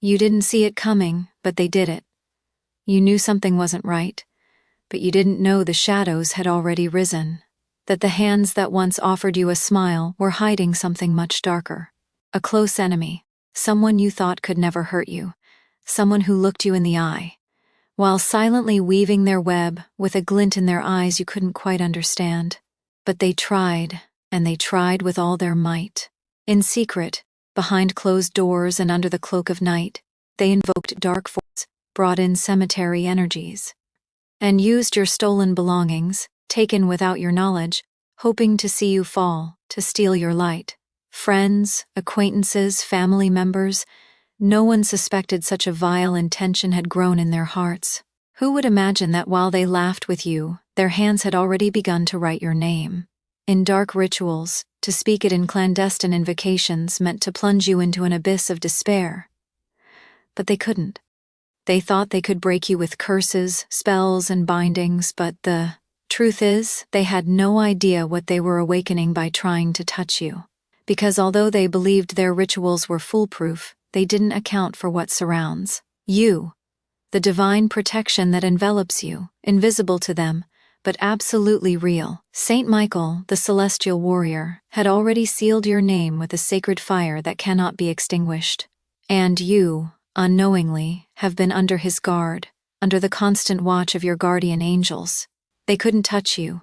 You didn't see it coming, but they did it. You knew something wasn't right, but you didn't know the shadows had already risen, that the hands that once offered you a smile were hiding something much darker. A close enemy, someone you thought could never hurt you, someone who looked you in the eye, while silently weaving their web with a glint in their eyes you couldn't quite understand. But they tried, and they tried with all their might. In secret, behind closed doors and under the cloak of night, they invoked dark forces, brought in cemetery energies, and used your stolen belongings, taken without your knowledge, hoping to see you fall, to steal your light. Friends, acquaintances, family members, no one suspected such a vile intention had grown in their hearts. Who would imagine that while they laughed with you, their hands had already begun to write your name? In dark rituals, to speak it in clandestine invocations meant to plunge you into an abyss of despair. But they couldn't. They thought they could break you with curses, spells, and bindings, but the truth is, they had no idea what they were awakening by trying to touch you. Because although they believed their rituals were foolproof, they didn't account for what surrounds you, the divine protection that envelops you, invisible to them, but absolutely real. Saint Michael, the celestial warrior, had already sealed your name with a sacred fire that cannot be extinguished. And you, unknowingly, have been under his guard, under the constant watch of your guardian angels. They couldn't touch you.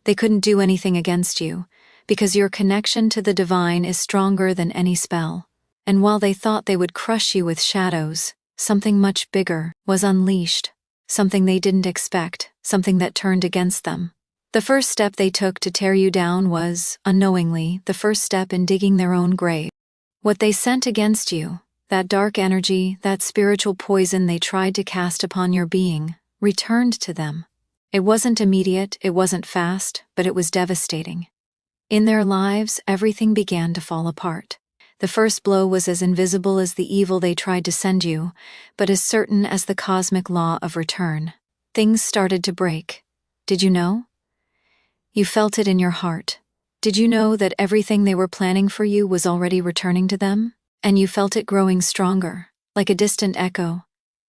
They couldn't do anything against you, because your connection to the divine is stronger than any spell. And while they thought they would crush you with shadows, something much bigger was unleashed, something they didn't expect, something that turned against them. The first step they took to tear you down was, unknowingly, the first step in digging their own grave. What they sent against you, that dark energy, that spiritual poison they tried to cast upon your being, returned to them. It wasn't immediate, it wasn't fast, but it was devastating. In their lives, everything began to fall apart. The first blow was as invisible as the evil they tried to send you, but as certain as the cosmic law of return. Things started to break. Did you know? You felt it in your heart. Did you know that everything they were planning for you was already returning to them? And you felt it growing stronger, like a distant echo,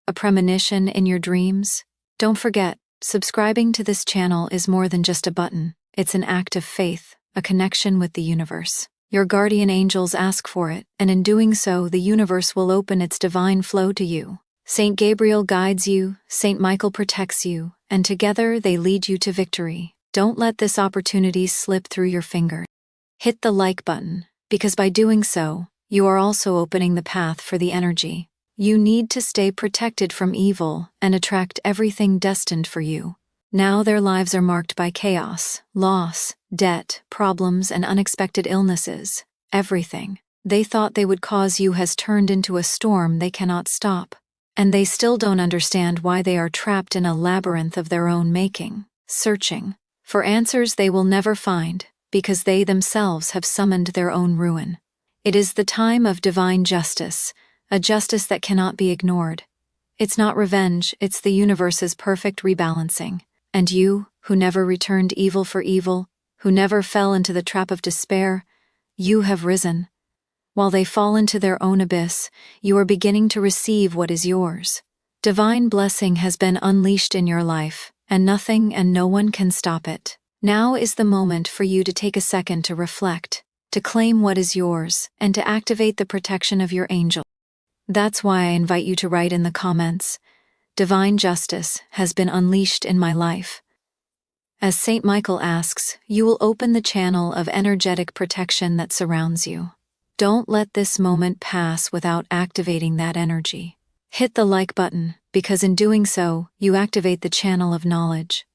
a premonition in your dreams? Don't forget, subscribing to this channel is more than just a button. It's an act of faith, a connection with the universe. Your guardian angels ask for it, and in doing so, the universe will open its divine flow to you. Saint Gabriel guides you, Saint Michael protects you, and together they lead you to victory. Don't let this opportunity slip through your fingers. Hit the like button, because by doing so, you are also opening the path for the energy you need to stay protected from evil and attract everything destined for you. Now their lives are marked by chaos, loss, debt, problems, and unexpected illnesses. Everything they thought they would cause you has turned into a storm they cannot stop. And they still don't understand why they are trapped in a labyrinth of their own making, searching for answers they will never find, because they themselves have summoned their own ruin. It is the time of divine justice, a justice that cannot be ignored. It's not revenge, it's the universe's perfect rebalancing. And you, who never returned evil for evil, who never fell into the trap of despair, you have risen. While they fall into their own abyss, you are beginning to receive what is yours. Divine blessing has been unleashed in your life, and nothing and no one can stop it. Now is the moment for you to take a second to reflect, to claim what is yours, and to activate the protection of your angel. That's why I invite you to write in the comments, "Divine justice has been unleashed in my life." As Saint Michael asks, you will open the channel of energetic protection that surrounds you. Don't let this moment pass without activating that energy. Hit the like button, because in doing so, you activate the channel of knowledge.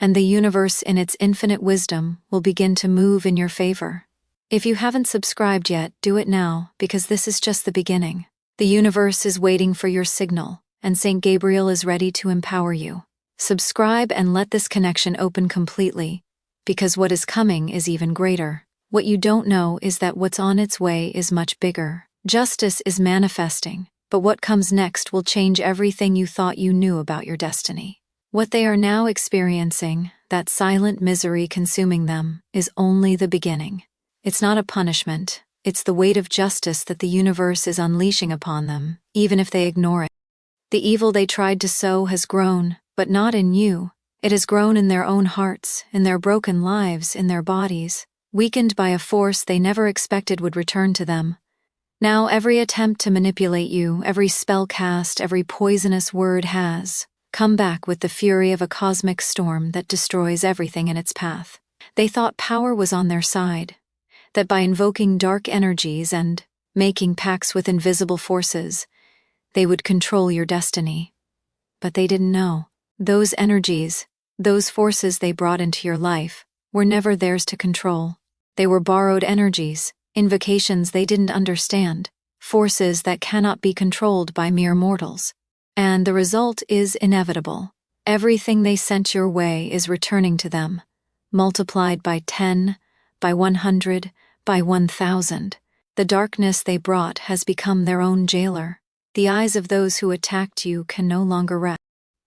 And the universe in its infinite wisdom will begin to move in your favor. If you haven't subscribed yet, do it now, because this is just the beginning. The universe is waiting for your signal, and Saint Gabriel is ready to empower you. Subscribe and let this connection open completely, because what is coming is even greater. What you don't know is that what's on its way is much bigger. Justice is manifesting, but what comes next will change everything you thought you knew about your destiny. What they are now experiencing, that silent misery consuming them, is only the beginning. It's not a punishment, It's the weight of justice that the universe is unleashing upon them, even if they ignore it. The evil they tried to sow has grown, but not in you. It has grown in their own hearts, in their broken lives, in their bodies, weakened by a force they never expected would return to them. Now every attempt to manipulate you, every spell cast, every poisonous word has come back with the fury of a cosmic storm that destroys everything in its path. They thought power was on their side, that by invoking dark energies and making pacts with invisible forces, they would control your destiny. But they didn't know. Those energies, those forces they brought into your life, were never theirs to control. They were borrowed energies, invocations they didn't understand, forces that cannot be controlled by mere mortals. And the result is inevitable. Everything they sent your way is returning to them, multiplied by 10, by 100, by 1,000. The darkness they brought has become their own jailer. The eyes of those who attacked you can no longer rest.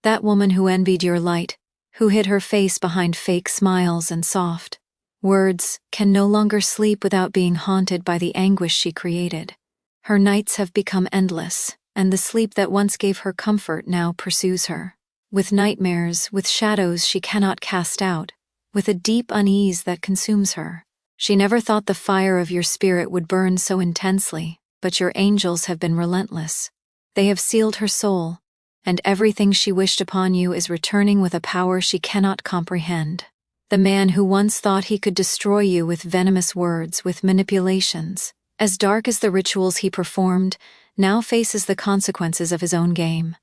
That woman who envied your light, who hid her face behind fake smiles and soft words, can no longer sleep without being haunted by the anguish she created. Her nights have become endless, and the sleep that once gave her comfort now pursues her. With nightmares, with shadows she cannot cast out, with a deep unease that consumes her. She never thought the fire of your spirit would burn so intensely, but your angels have been relentless. They have sealed her soul, and everything she wished upon you is returning with a power she cannot comprehend. The man who once thought he could destroy you with venomous words, with manipulations, as dark as the rituals he performed, now faces the consequences of his own game.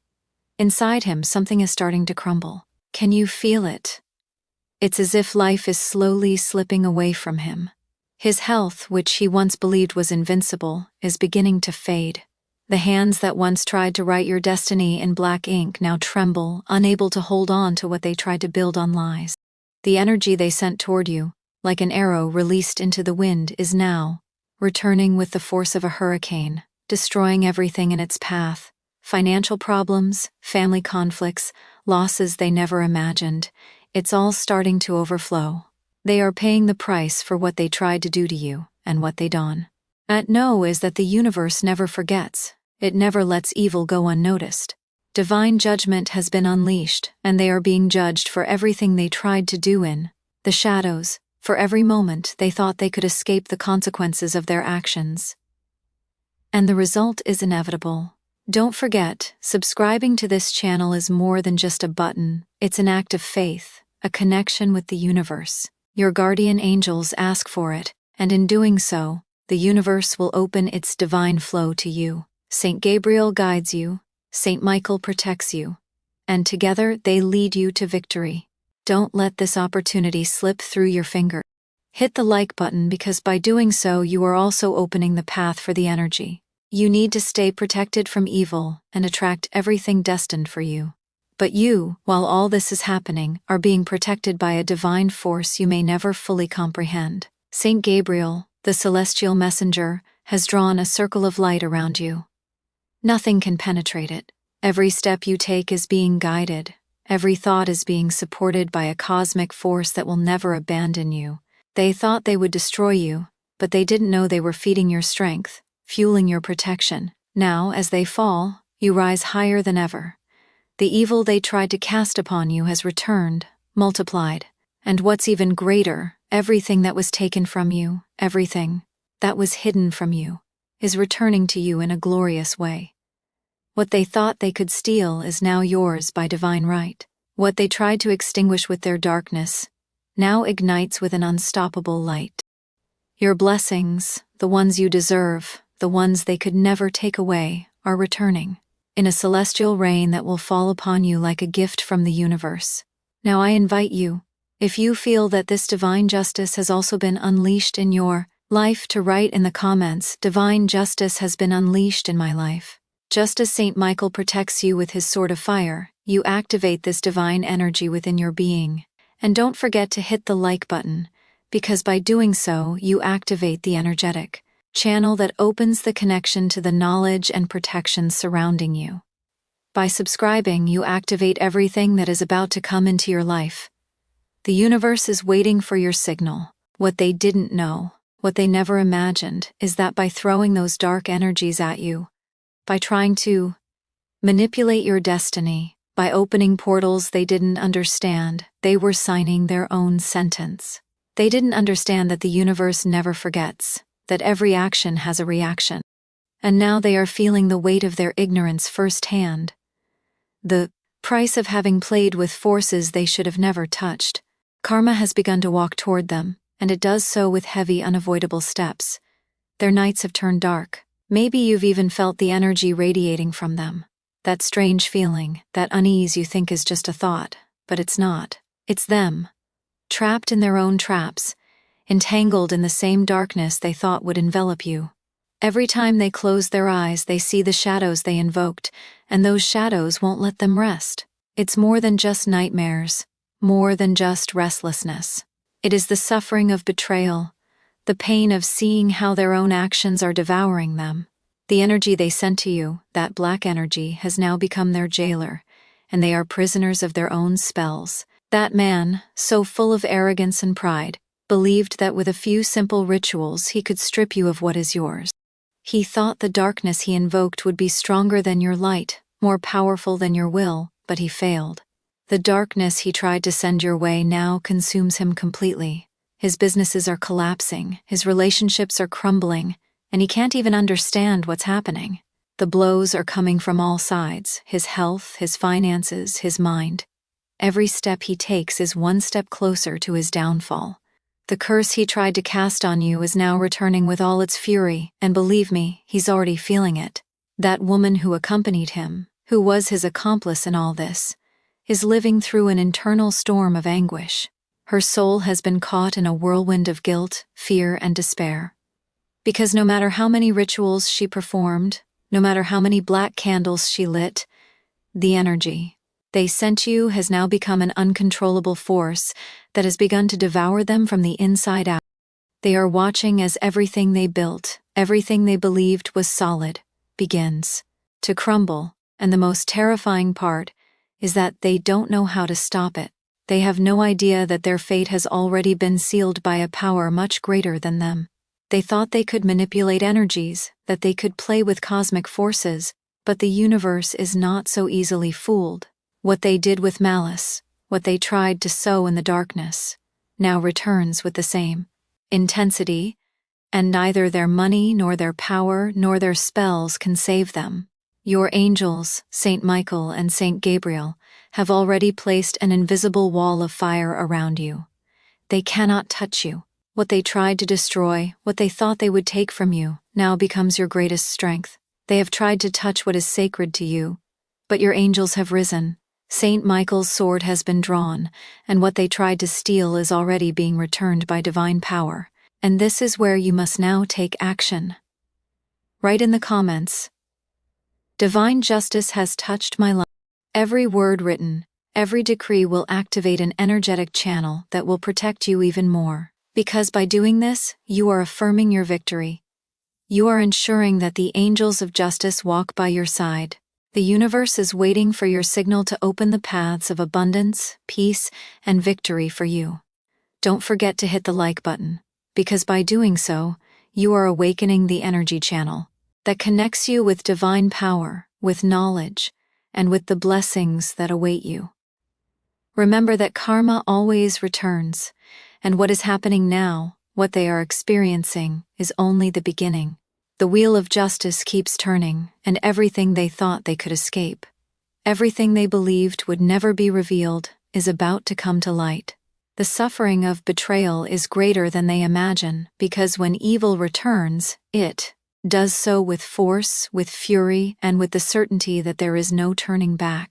Inside him, something is starting to crumble. Can you feel it? It's as if life is slowly slipping away from him. His health, which he once believed was invincible, is beginning to fade. The hands that once tried to write your destiny in black ink now tremble, unable to hold on to what they tried to build on lies. The energy they sent toward you, like an arrow released into the wind, is now returning with the force of a hurricane, destroying everything in its path. Financial problems, family conflicts, losses they never imagined. It's all starting to overflow. They are paying the price for what they tried to do to you and what they done. Know is that the universe never forgets. It never lets evil go unnoticed. Divine judgment has been unleashed, and they are being judged for everything they tried to do in the shadows, for every moment they thought they could escape the consequences of their actions. And the result is inevitable. Don't forget, subscribing to this channel is more than just a button. It's an act of faith, a connection with the universe. Your guardian angels ask for it, and in doing so, the universe will open its divine flow to you. Saint Gabriel guides you, Saint Michael protects you, and together they lead you to victory. Don't let this opportunity slip through your fingers. Hit the like button, because by doing so you are also opening the path for the energy. You need to stay protected from evil and attract everything destined for you. But you, while all this is happening, are being protected by a divine force you may never fully comprehend. Saint Gabriel, the celestial messenger, has drawn a circle of light around you. Nothing can penetrate it. Every step you take is being guided. Every thought is being supported by a cosmic force that will never abandon you. They thought they would destroy you, but they didn't know they were feeding your strength, fueling your protection. Now, as they fall, you rise higher than ever. The evil they tried to cast upon you has returned, multiplied. And what's even greater, everything that was taken from you, everything that was hidden from you, is returning to you in a glorious way. What they thought they could steal is now yours by divine right. What they tried to extinguish with their darkness now ignites with an unstoppable light. Your blessings, the ones you deserve, the ones they could never take away, are returning in a celestial rain that will fall upon you like a gift from the universe. Now I invite you, if you feel that this divine justice has also been unleashed in your life, to write in the comments, "Divine justice has been unleashed in my life." Just as Saint Michael protects you with his sword of fire, you activate this divine energy within your being. And don't forget to hit the like button, because by doing so, you activate the energetic channel that opens the connection to the knowledge and protection surrounding you. By subscribing, you activate everything that is about to come into your life. The universe is waiting for your signal. What they didn't know, What they never imagined is that by throwing those dark energies at you, by trying to manipulate your destiny, by opening portals they didn't understand, they were signing their own sentence. They didn't understand that the universe never forgets, that every action has a reaction. And now they are feeling the weight of their ignorance firsthand. The price of having played with forces they should have never touched. Karma has begun to walk toward them, and it does so with heavy, unavoidable steps. Their nights have turned dark. Maybe you've even felt the energy radiating from them. That strange feeling, that unease you think is just a thought, but it's not. It's them, trapped in their own traps, entangled in the same darkness they thought would envelop you. Every time they close their eyes, they see the shadows they invoked, and those shadows won't let them rest. It's more than just nightmares, more than just restlessness. It is the suffering of betrayal, the pain of seeing how their own actions are devouring them. The energy they sent to you, that black energy, has now become their jailer, and they are prisoners of their own spells. That man, so full of arrogance and pride, believed that with a few simple rituals he could strip you of what is yours. He thought the darkness he invoked would be stronger than your light, more powerful than your will, but he failed. The darkness he tried to send your way now consumes him completely. His businesses are collapsing, his relationships are crumbling, and he can't even understand what's happening. The blows are coming from all sides: his health, his finances, his mind. Every step he takes is one step closer to his downfall. The curse he tried to cast on you is now returning with all its fury, and believe me, he's already feeling it. That woman who accompanied him, who was his accomplice in all this, is living through an internal storm of anguish. Her soul has been caught in a whirlwind of guilt, fear, and despair. Because no matter how many rituals she performed, no matter how many black candles she lit, the energy they sent you has now become an uncontrollable force that has begun to devour them from the inside out. They are watching as everything they built, everything they believed was solid, begins to crumble, and the most terrifying part is that they don't know how to stop it. They have no idea that their fate has already been sealed by a power much greater than them. They thought they could manipulate energies, that they could play with cosmic forces, but the universe is not so easily fooled. What they did with malice, what they tried to sow in the darkness, now returns with the same intensity, and neither their money nor their power nor their spells can save them. Your angels, Saint Michael and Saint Gabriel, have already placed an invisible wall of fire around you. They cannot touch you. What they tried to destroy, what they thought they would take from you, now becomes your greatest strength. They have tried to touch what is sacred to you, but your angels have risen. Saint Michael's sword has been drawn, and what they tried to steal is already being returned by divine power. And this is where you must now take action. Write in the comments, "Divine justice has touched my life." Every word written, every decree will activate an energetic channel that will protect you even more. Because by doing this, you are affirming your victory. You are ensuring that the angels of justice walk by your side. The universe is waiting for your signal to open the paths of abundance, peace, and victory for you. Don't forget to hit the like button, because by doing so, you are awakening the energy channel that connects you with divine power, with knowledge, and with the blessings that await you. Remember that karma always returns, and what is happening now, what they are experiencing, is only the beginning. The wheel of justice keeps turning, and everything they thought they could escape, everything they believed would never be revealed, is about to come to light. The suffering of betrayal is greater than they imagine, because when evil returns, it does so with force, with fury, and with the certainty that there is no turning back.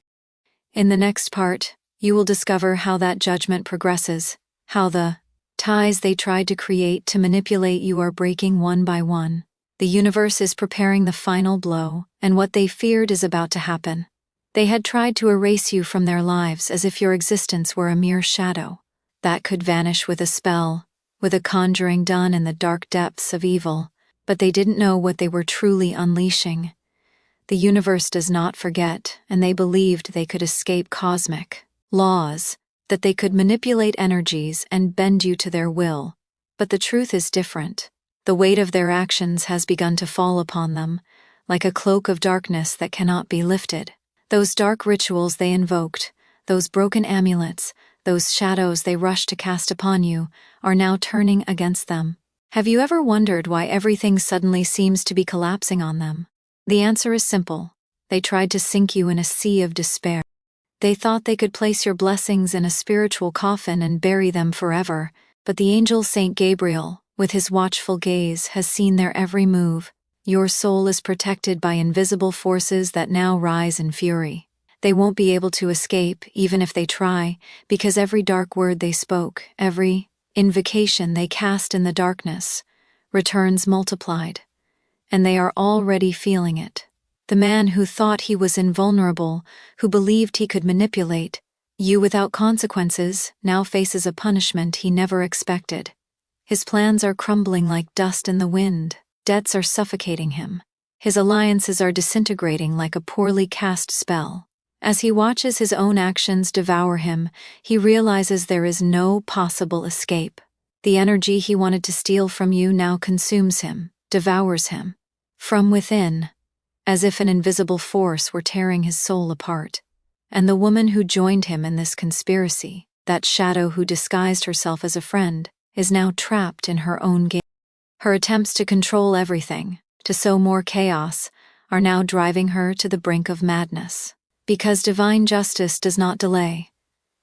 In the next part, you will discover how that judgment progresses, how the ties they tried to create to manipulate you are breaking one by one. The universe is preparing the final blow, and what they feared is about to happen. They had tried to erase you from their lives as if your existence were a mere shadow that could vanish with a spell, with a conjuring done in the dark depths of evil, but they didn't know what they were truly unleashing. The universe does not forget, and they believed they could escape cosmic laws, that they could manipulate energies and bend you to their will. But the truth is different. The weight of their actions has begun to fall upon them, like a cloak of darkness that cannot be lifted. Those dark rituals they invoked, those broken amulets, those shadows they rushed to cast upon you, are now turning against them. Have you ever wondered why everything suddenly seems to be collapsing on them? The answer is simple. They tried to sink you in a sea of despair. They thought they could place your blessings in a spiritual coffin and bury them forever, but the angel Saint Gabriel, with his watchful gaze, has seen their every move. Your soul is protected by invisible forces that now rise in fury. They won't be able to escape, even if they try, because every dark word they spoke, every invocation they cast in the darkness, returns multiplied. And they are already feeling it. The man who thought he was invulnerable, who believed he could manipulate you without consequences, now faces a punishment he never expected. His plans are crumbling like dust in the wind. Debts are suffocating him. His alliances are disintegrating like a poorly cast spell. As he watches his own actions devour him, he realizes there is no possible escape. The energy he wanted to steal from you now consumes him, devours him. From within, as if an invisible force were tearing his soul apart. And the woman who joined him in this conspiracy, that shadow who disguised herself as a friend, is now trapped in her own game. Her attempts to control everything, to sow more chaos, are now driving her to the brink of madness. Because divine justice does not delay.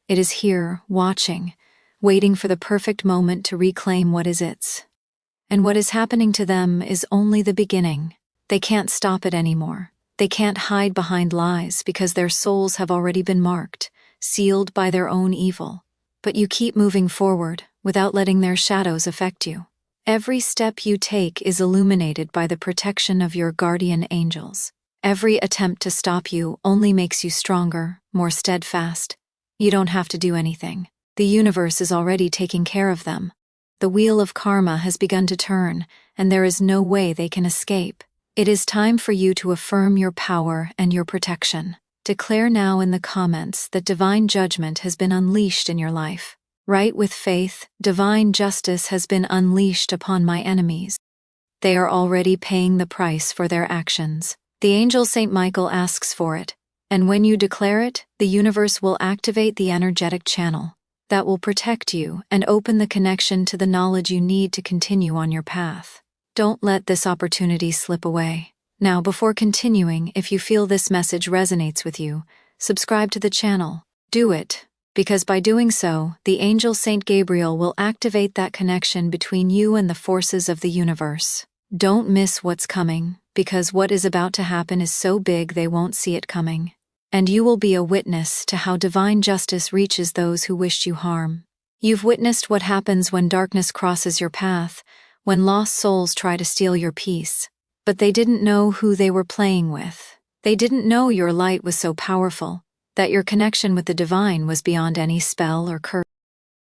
It is here, watching, waiting for the perfect moment to reclaim what is its. And what is happening to them is only the beginning. They can't stop it anymore. They can't hide behind lies because their souls have already been marked, sealed by their own evil. But you keep moving forward, without letting their shadows affect you. Every step you take is illuminated by the protection of your guardian angels. Every attempt to stop you only makes you stronger, more steadfast. You don't have to do anything. The universe is already taking care of them. The wheel of karma has begun to turn, and there is no way they can escape. It is time for you to affirm your power and your protection. Declare now in the comments that divine judgment has been unleashed in your life. Write with faith, divine justice has been unleashed upon my enemies. They are already paying the price for their actions. The angel Saint Michael asks for it, and when you declare it, the universe will activate the energetic channel that will protect you and open the connection to the knowledge you need to continue on your path. Don't let this opportunity slip away. Now, before continuing, if you feel this message resonates with you, subscribe to the channel. Do it, because by doing so, the angel Saint Gabriel will activate that connection between you and the forces of the universe. Don't miss what's coming, because what is about to happen is so big they won't see it coming. And you will be a witness to how divine justice reaches those who wished you harm. You've witnessed what happens when darkness crosses your path, when lost souls try to steal your peace. But they didn't know who they were playing with. They didn't know your light was so powerful, that your connection with the divine was beyond any spell or curse.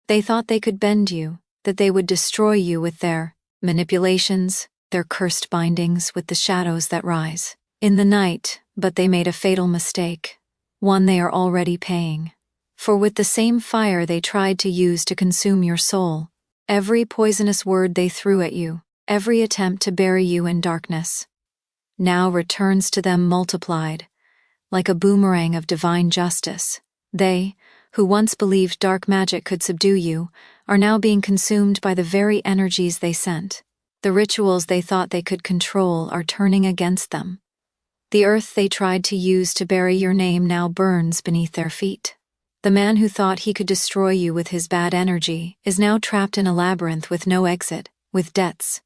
They thought they could bend you, that they would destroy you with their manipulations, their cursed bindings with the shadows that rise in the night, but they made a fatal mistake, one they are already paying. For with the same fire they tried to use to consume your soul, every poisonous word they threw at you, every attempt to bury you in darkness, now returns to them multiplied, like a boomerang of divine justice. They, who once believed dark magic could subdue you, are now being consumed by the very energies they sent. The rituals they thought they could control are turning against them. The earth they tried to use to bury your name now burns beneath their feet. The man who thought he could destroy you with his bad energy is now trapped in a labyrinth with no exit, with debts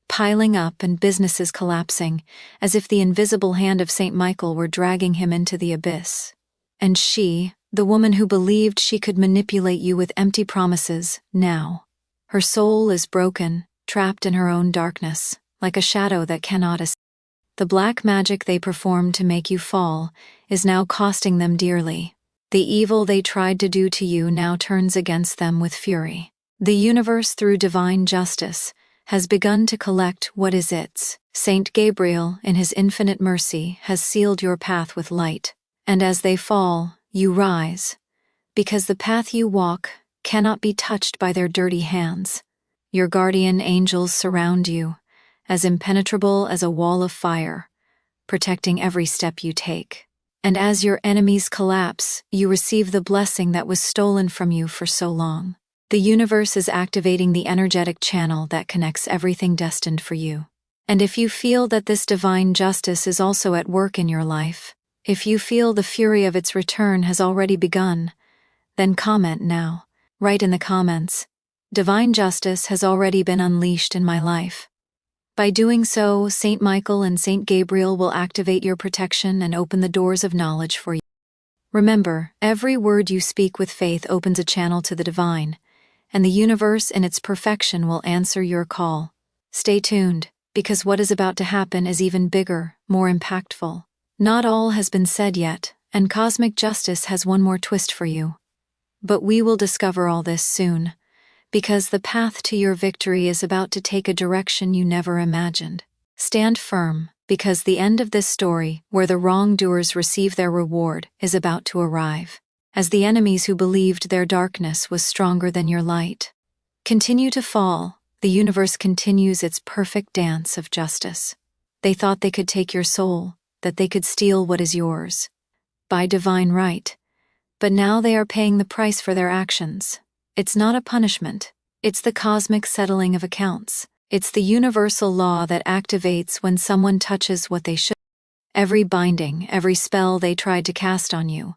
piling up and businesses collapsing, as if the invisible hand of Saint Michael were dragging him into the abyss. And she, the woman who believed she could manipulate you with empty promises, now, her soul is broken, trapped in her own darkness, like a shadow that cannot escape. The black magic they performed to make you fall is now costing them dearly. The evil they tried to do to you now turns against them with fury. The universe, through divine justice, has begun to collect what is its. Saint Gabriel, in his infinite mercy, has sealed your path with light. And as they fall, you rise, because the path you walk cannot be touched by their dirty hands. Your guardian angels surround you, as impenetrable as a wall of fire, protecting every step you take. And as your enemies collapse, you receive the blessing that was stolen from you for so long. The universe is activating the energetic channel that connects everything destined for you. And if you feel that this divine justice is also at work in your life, if you feel the fury of its return has already begun, then comment now. Write in the comments, "Divine justice has already been unleashed in my life." By doing so, Saint Michael and Saint Gabriel will activate your protection and open the doors of knowledge for you. Remember, every word you speak with faith opens a channel to the divine, and the universe in its perfection will answer your call. Stay tuned, because what is about to happen is even bigger, more impactful. Not all has been said yet, and cosmic justice has one more twist for you. But we will discover all this soon, because the path to your victory is about to take a direction you never imagined. Stand firm, because the end of this story, where the wrongdoers receive their reward, is about to arrive, as the enemies who believed their darkness was stronger than your light continue to fall. The universe continues its perfect dance of justice. They thought they could take your soul, that they could steal what is yours, by divine right. But now they are paying the price for their actions. It's not a punishment. It's the cosmic settling of accounts. It's the universal law that activates when someone touches what they should. Every binding, every spell they tried to cast on you,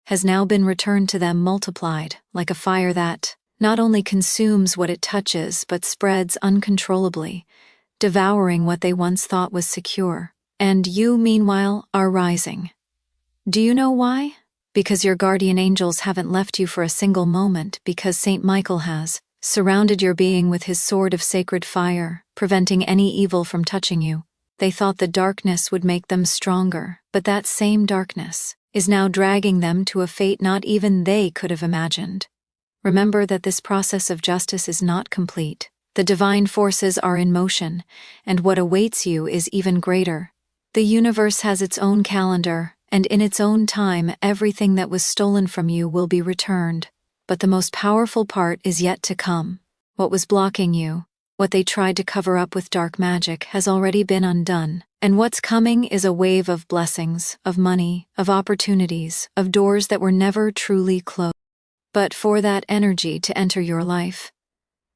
has now been returned to them multiplied, like a fire that not only consumes what it touches but spreads uncontrollably, devouring what they once thought was secure. And you, meanwhile, are rising. Do you know why? Because your guardian angels haven't left you for a single moment, because Saint Michael has surrounded your being with his sword of sacred fire, preventing any evil from touching you. They thought the darkness would make them stronger, but that same darkness is now dragging them to a fate not even they could have imagined. Remember that this process of justice is not complete. The divine forces are in motion, and what awaits you is even greater. The universe has its own calendar, and in its own time, everything that was stolen from you will be returned. But the most powerful part is yet to come. What was blocking you, what they tried to cover up with dark magic, has already been undone. And what's coming is a wave of blessings, of money, of opportunities, of doors that were never truly closed. But for that energy to enter your life,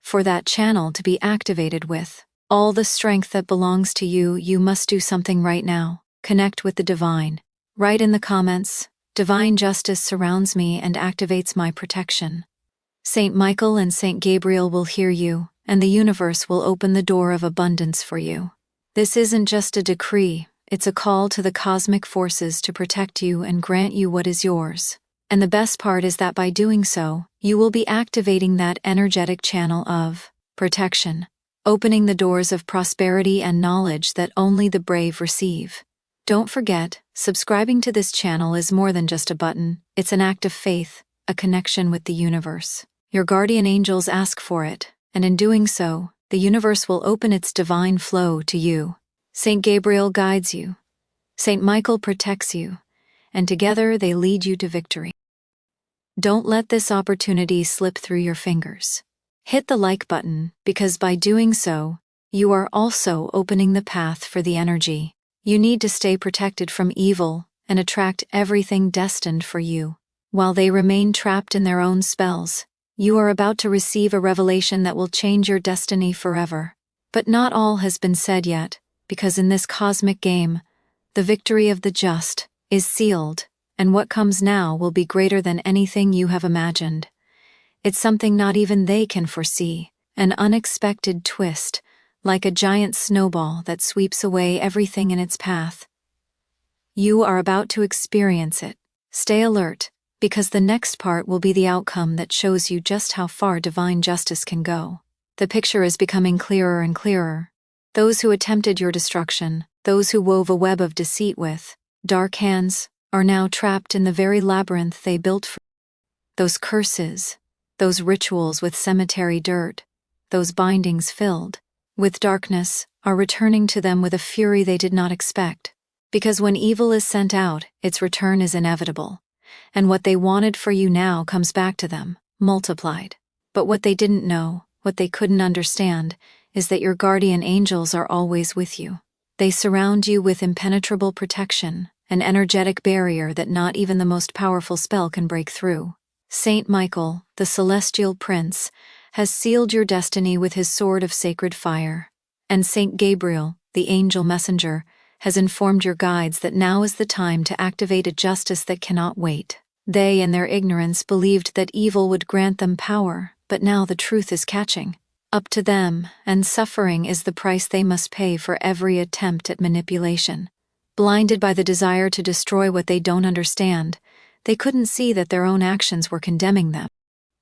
for that channel to be activated with all the strength that belongs to you, you must do something right now. Connect with the divine. Write in the comments, "Divine justice surrounds me and activates my protection." Saint Michael and Saint Gabriel will hear you, and the universe will open the door of abundance for you. This isn't just a decree, it's a call to the cosmic forces to protect you and grant you what is yours. And the best part is that by doing so, you will be activating that energetic channel of protection, opening the doors of prosperity and knowledge that only the brave receive. Don't forget, subscribing to this channel is more than just a button. It's an act of faith, a connection with the universe. Your guardian angels ask for it, and in doing so, the universe will open its divine flow to you. Saint Gabriel guides you. Saint Michael protects you, and together they lead you to victory. Don't let this opportunity slip through your fingers. Hit the like button, because by doing so, you are also opening the path for the energy you need to stay protected from evil and attract everything destined for you. While they remain trapped in their own spells, you are about to receive a revelation that will change your destiny forever. But not all has been said yet, because in this cosmic game, the victory of the just is sealed, and what comes now will be greater than anything you have imagined. It's something not even they can foresee, an unexpected twist, like a giant snowball that sweeps away everything in its path. You are about to experience it. Stay alert, because the next part will be the outcome that shows you just how far divine justice can go. The picture is becoming clearer and clearer. Those who attempted your destruction, those who wove a web of deceit with dark hands, are now trapped in the very labyrinth they built for those curses, those rituals with cemetery dirt, those bindings filled with darkness, are returning to them with a fury they did not expect. Because when evil is sent out, its return is inevitable. And what they wanted for you now comes back to them, multiplied. But what they didn't know What they couldn't understand is that your guardian angels are always with you. They surround you with impenetrable protection, an energetic barrier that not even the most powerful spell can break through. Saint Michael, the celestial prince, has sealed your destiny with his sword of sacred fire. And Saint Gabriel, the angel messenger, has informed your guides that now is the time to activate a justice that cannot wait. They, in their ignorance, believed that evil would grant them power, but now the truth is catching up to them, and suffering is the price they must pay for every attempt at manipulation. Blinded by the desire to destroy what they don't understand, they couldn't see that their own actions were condemning them.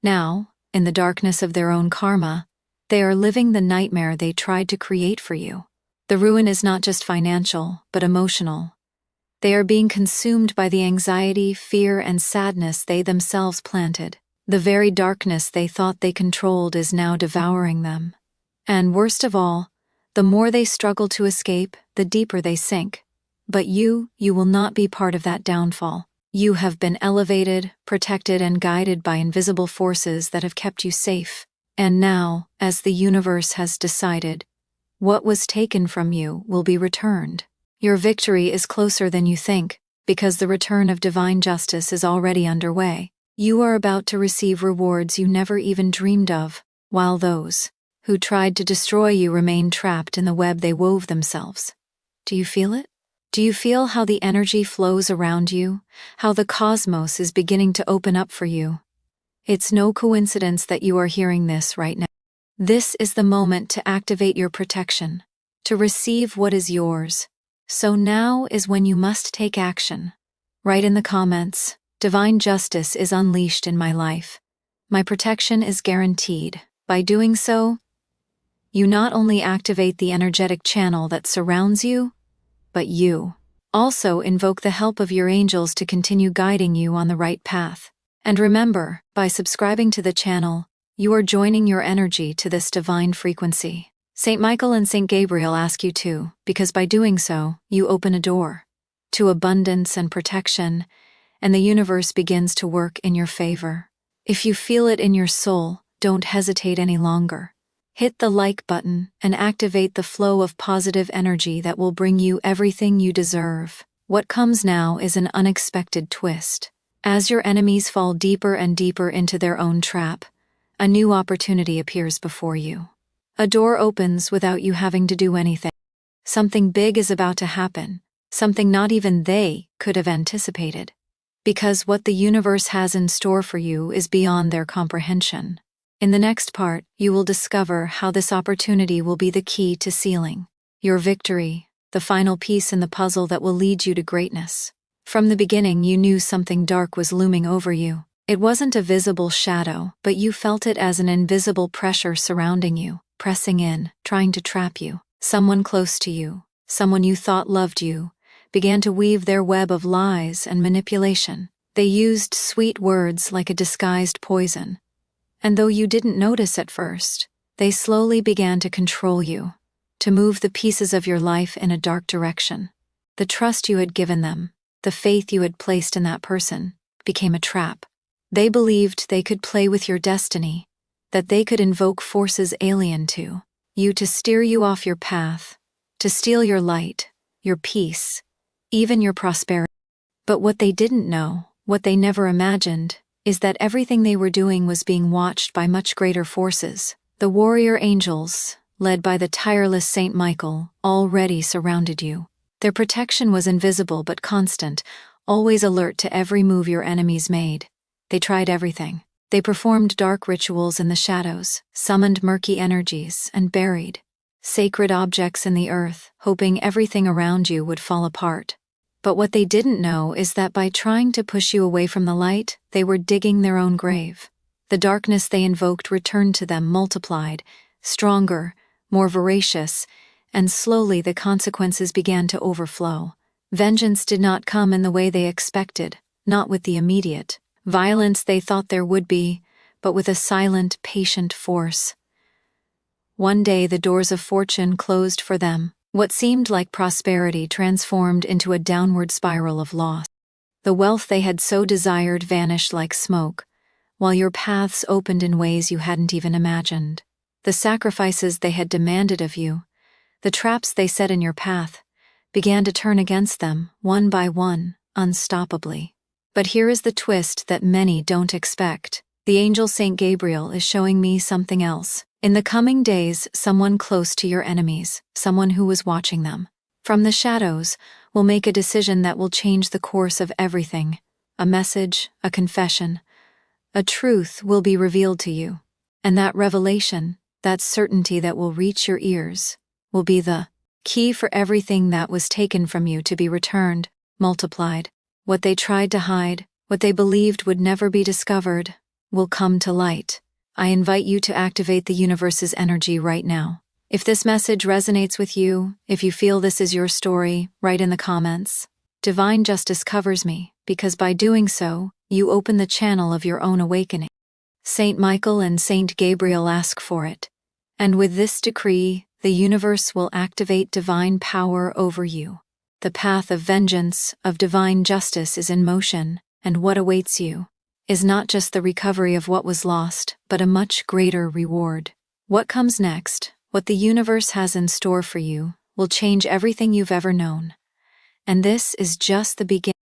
Now, in the darkness of their own karma, they are living the nightmare they tried to create for you. The ruin is not just financial, but emotional. They are being consumed by the anxiety, fear, and sadness they themselves planted. The very darkness they thought they controlled is now devouring them. And worst of all, the more they struggle to escape, the deeper they sink. But you will not be part of that downfall. You have been elevated, protected, and guided by invisible forces that have kept you safe. And now, as the universe has decided, what was taken from you will be returned. Your victory is closer than you think, because the return of divine justice is already underway. You are about to receive rewards you never even dreamed of, while those who tried to destroy you remain trapped in the web they wove themselves. Do you feel it? Do you feel how the energy flows around you, how the cosmos is beginning to open up for you? It's no coincidence that you are hearing this right now. This is the moment to activate your protection, to receive what is yours. So now is when you must take action. Write in the comments, "Divine justice is unleashed in my life. My protection is guaranteed." By doing so, you not only activate the energetic channel that surrounds you, but you also invoke the help of your angels to continue guiding you on the right path. And remember, by subscribing to the channel, you are joining your energy to this divine frequency. Saint Michael and Saint Gabriel ask you to, because by doing so, you open a door to abundance and protection, and the universe begins to work in your favor. If you feel it in your soul, don't hesitate any longer. Hit the like button and activate the flow of positive energy that will bring you everything you deserve. What comes now is an unexpected twist. As your enemies fall deeper and deeper into their own trap, a new opportunity appears before you. A door opens without you having to do anything. Something big is about to happen, something not even they could have anticipated. Because what the universe has in store for you is beyond their comprehension. In the next part, you will discover how this opportunity will be the key to sealing your victory, the final piece in the puzzle that will lead you to greatness. From the beginning, you knew something dark was looming over you. It wasn't a visible shadow, but you felt it as an invisible pressure surrounding you, pressing in, trying to trap you. Someone close to you, someone you thought loved you, began to weave their web of lies and manipulation. They used sweet words like a disguised poison. And though you didn't notice at first, they slowly began to control you, to move the pieces of your life in a dark direction. The trust you had given them, the faith you had placed in that person, became a trap. They believed they could play with your destiny, that they could invoke forces alien to you to steer you off your path, to steal your light, your peace, even your prosperity. But what they didn't know, what they never imagined, is that everything they were doing was being watched by much greater forces. The warrior angels, led by the tireless Saint Michael, already surrounded you. Their protection was invisible but constant, always alert to every move your enemies made. They tried everything. They performed dark rituals in the shadows, summoned murky energies, and buried sacred objects in the earth, hoping everything around you would fall apart. But what they didn't know is that by trying to push you away from the light, they were digging their own grave. The darkness they invoked returned to them multiplied, stronger, more voracious, and slowly the consequences began to overflow. Vengeance did not come in the way they expected, not with the immediate violence they thought there would be, but with a silent, patient force. One day the doors of fortune closed for them. What seemed like prosperity transformed into a downward spiral of loss. The wealth they had so desired vanished like smoke, while your paths opened in ways you hadn't even imagined. The sacrifices they had demanded of you, the traps they set in your path, began to turn against them, one by one, unstoppably. But here is the twist that many don't expect. The angel Saint Gabriel is showing me something else. In the coming days, someone close to your enemies, someone who was watching them, from the shadows, will make a decision that will change the course of everything. A message, a confession, a truth will be revealed to you. And that revelation, that certainty that will reach your ears, will be the key for everything that was taken from you to be returned, multiplied. What they tried to hide, what they believed would never be discovered, will come to light. I invite you to activate the universe's energy right now. If this message resonates with you, if you feel this is your story, write in the comments. Divine justice covers me, because by doing so, you open the channel of your own awakening. Saint Michael and Saint Gabriel ask for it. And with this decree, the universe will activate divine power over you. The path of vengeance, of divine justice is in motion, and what awaits you is not just the recovery of what was lost, but a much greater reward. What comes next, what the universe has in store for you, will change everything you've ever known. And this is just the beginning.